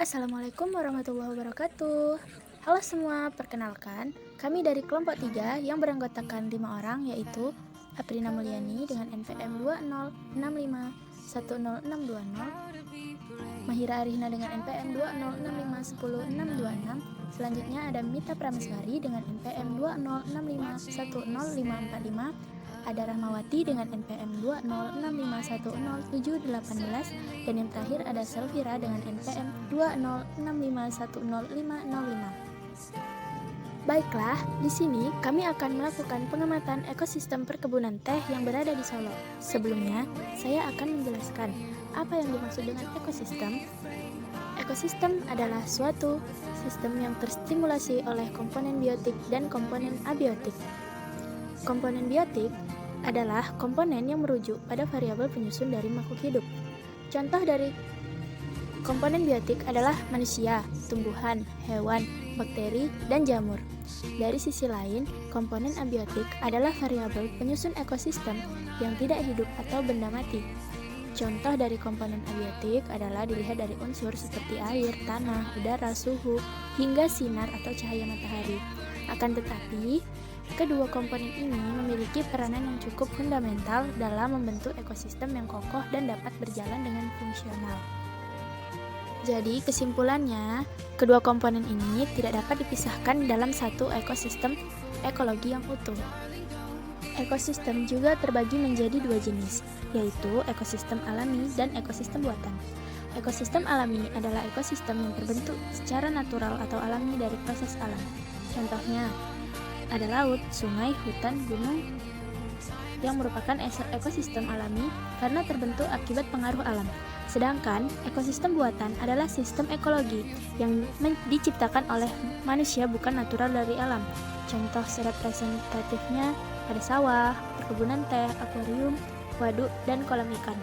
Assalamualaikum warahmatullahi wabarakatuh. Halo semua, perkenalkan, kami dari kelompok 3 yang beranggotakan 5 orang, yaitu Aprina Mulyani dengan NPM 206510620, Mahira Arihna dengan NPM 206510626. Selanjutnya ada Mita Prameswari dengan NPM 206510545, ada Rahmawati dengan NPM 206510718, dan yang terakhir ada Selvira dengan NPM 206510505. Baiklah, di sini kami akan melakukan pengamatan ekosistem perkebunan teh yang berada di Solo. Sebelumnya, saya akan menjelaskan apa yang dimaksud dengan ekosistem. Ekosistem adalah suatu sistem yang terstimulasi oleh komponen biotik dan komponen abiotik. Komponen biotik adalah komponen yang merujuk pada variabel penyusun dari makhluk hidup. Contoh dari komponen biotik adalah manusia, tumbuhan, hewan, bakteri, dan jamur. Dari sisi lain, komponen abiotik adalah variabel penyusun ekosistem yang tidak hidup atau benda mati. Contoh dari komponen abiotik adalah dilihat dari unsur seperti air, tanah, udara, suhu, hingga sinar atau cahaya matahari. Akan tetapi, kedua komponen ini memiliki peranan yang cukup fundamental dalam membentuk ekosistem yang kokoh dan dapat berjalan dengan fungsional. Jadi, kesimpulannya, kedua komponen ini tidak dapat dipisahkan dalam satu ekosistem ekologi yang utuh. Ekosistem juga terbagi menjadi dua jenis, yaitu ekosistem alami dan ekosistem buatan. Ekosistem alami adalah ekosistem yang terbentuk secara natural atau alami dari proses alam. Contohnya, ada laut, sungai, hutan, gunung, yang merupakan ekosistem alami karena terbentuk akibat pengaruh alam. Sedangkan ekosistem buatan adalah sistem ekologi yang diciptakan oleh manusia bukan natural dari alam. Contoh representatifnya ada sawah, perkebunan teh, akuarium, waduk, dan kolam ikan.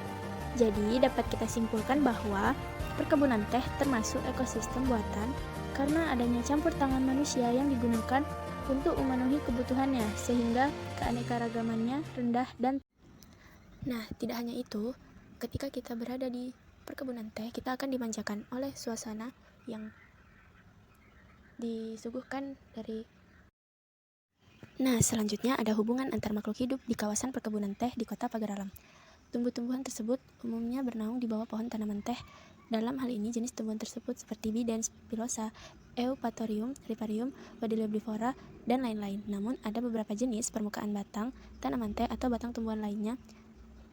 Jadi dapat kita simpulkan bahwa perkebunan teh termasuk ekosistem buatan karena adanya campur tangan manusia yang digunakan untuk memenuhi kebutuhannya sehingga keanekaragamannya rendah dan tidak hanya itu, ketika kita berada di perkebunan teh, kita akan dimanjakan oleh suasana yang disuguhkan dari. Selanjutnya ada hubungan antar makhluk hidup di kawasan perkebunan teh di Kota Pagar Alam. Tumbuh-tumbuhan tersebut umumnya bernaung di bawah pohon tanaman teh. Dalam hal ini, jenis tumbuhan tersebut seperti Bidens, Pilosa, Eupatorium, Riparium, Wadilioblifora, dan lain-lain. Namun, ada beberapa jenis permukaan batang, tanaman teh, atau batang tumbuhan lainnya.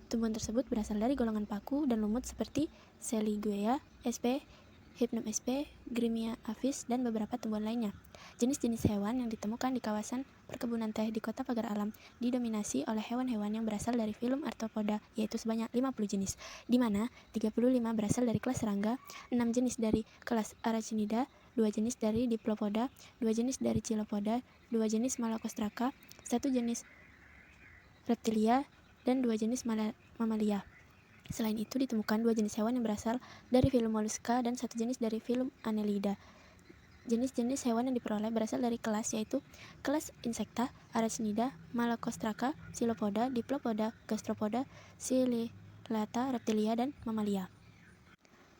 Tumbuhan tersebut berasal dari golongan paku dan lumut seperti Seliguea sp, Hypnum sp, Grimia avis, dan beberapa tumbuhan lainnya. Jenis-jenis hewan yang ditemukan di kawasan perkebunan teh di Kota Pagar Alam didominasi oleh hewan-hewan yang berasal dari filum Arthropoda, yaitu sebanyak 50 jenis, di mana 35 berasal dari kelas serangga, 6 jenis dari kelas Arachnida, 2 jenis dari Diplopoda, 2 jenis dari Chilopoda, 2 jenis Malacostraca, 1 jenis Reptilia, dan 2 jenis mamalia. Selain itu, ditemukan 2 jenis hewan yang berasal dari filum Mollusca dan 1 jenis dari filum Annelida. Jenis-jenis hewan yang diperoleh berasal dari kelas, yaitu kelas Insecta, Arachnida, Malacostraca, Chilopoda, Diplopoda, Gastropoda, Sceliata, Reptilia, dan Mamalia.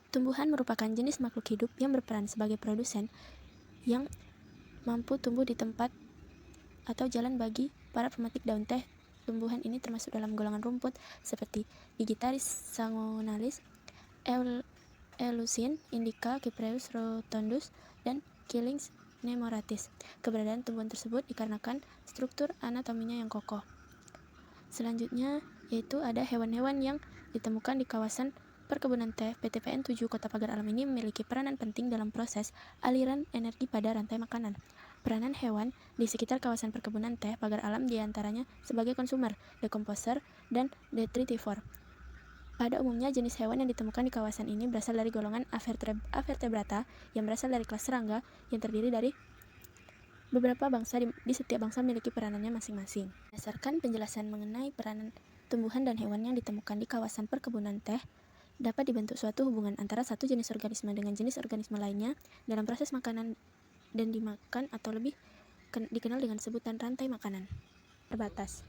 Tumbuhan merupakan jenis makhluk hidup yang berperan sebagai produsen yang mampu tumbuh di tempat atau jalan bagi para pemetik daun teh. Tumbuhan ini termasuk dalam golongan rumput seperti Digitaris sanguinalis, Eulusine indica, Cypraeus rotundus, dan Killings nemoratis. Keberadaan tumbuhan tersebut dikarenakan struktur anatominya yang kokoh. Selanjutnya yaitu ada hewan-hewan yang ditemukan di kawasan perkebunan teh. PTPN 7 Kota Pagar Alam ini memiliki peranan penting dalam proses aliran energi pada rantai makanan. Peranan hewan di sekitar kawasan perkebunan teh Pagar Alam diantaranya sebagai konsumer, decomposer, dan detritivore. Pada umumnya, jenis hewan yang ditemukan di kawasan ini berasal dari golongan Avertebrata yang berasal dari kelas serangga yang terdiri dari beberapa bangsa. Di setiap bangsa memiliki peranannya masing-masing. Berdasarkan penjelasan mengenai peranan tumbuhan dan hewan yang ditemukan di kawasan perkebunan teh, dapat dibentuk suatu hubungan antara satu jenis organisme dengan jenis organisme lainnya dalam proses makanan dan dimakan, atau lebih dikenal dengan sebutan rantai makanan terbatas.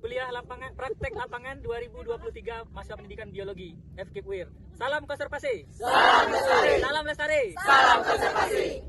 kuliah lapangan praktek lapangan 2023 mahasiswa pendidikan biologi FKIP UIR. Salam konservasi. Salam lestari. Salam lestari. Salam konservasi.